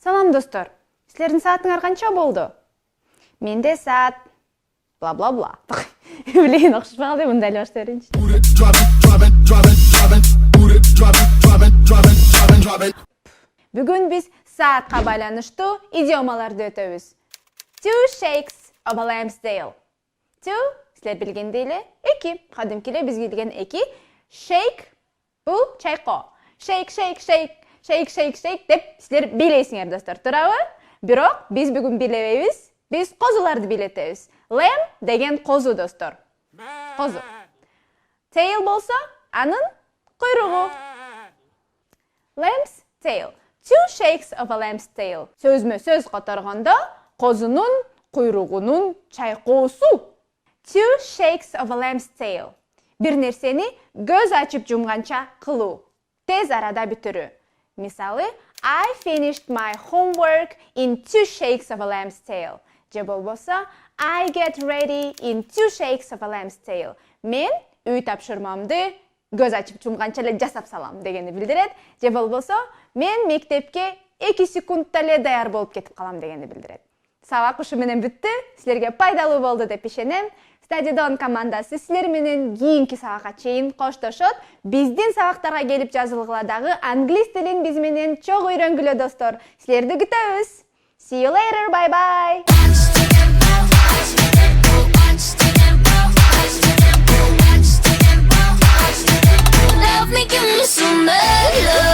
Салам достор. Силердин саатыңар канча болду? Менде саат бла-бла-бла. Билейин окшошпагандай мында эле баштай берейинчи. Бүгүн биз саатка байланыштуу идиомаларды өтөбүз. Two shakes of a lamb's tail. Two, силер билгендей эле, эки. Кадимки эле бизге келген эки. Shake, бул чайкоо. Shake, shake, shake. Shake, shake, shake деп силер билесиңер достор, туурабы? Бирок биз бүгүн билебейбиз. Биз козуларды билетебиз. Lamb деген козу достор. Козу. Tail болсо, анын куйругу. Lamb's tail. Two shakes of a lamb's tail. Сөзмө-сөз которгондо, козунун куйругунун чайкоосу. Two shakes of a lamb's tail. Бир нерсени көз ачып жумганча кылуу. Тез арада бүтүрүү. Мисалы, I finished my homework in two shakes of a lamb's tail. Же болбосо, I get ready in two shakes of a lamb's tail. Мен үй тапшырмамды көз ачып жумганча эле жасап салам дегенди билдирет. Же болбосо, мен мектепке 2 секундта эле даяр болуп кетип калам дегенди билдирет. Сабак ушу менен бүттү. Силерге пайдалуу болду деп ишенем. Стадион командасы силер менен кийинки сабакка чейин коштошот. Биздин сабактарга келип жазылгыла дагы англис тилин биз менен чогуу үйрөнгүлө достор. Силерди күтөбүз. See you later. Bye bye. Love me, give me some love.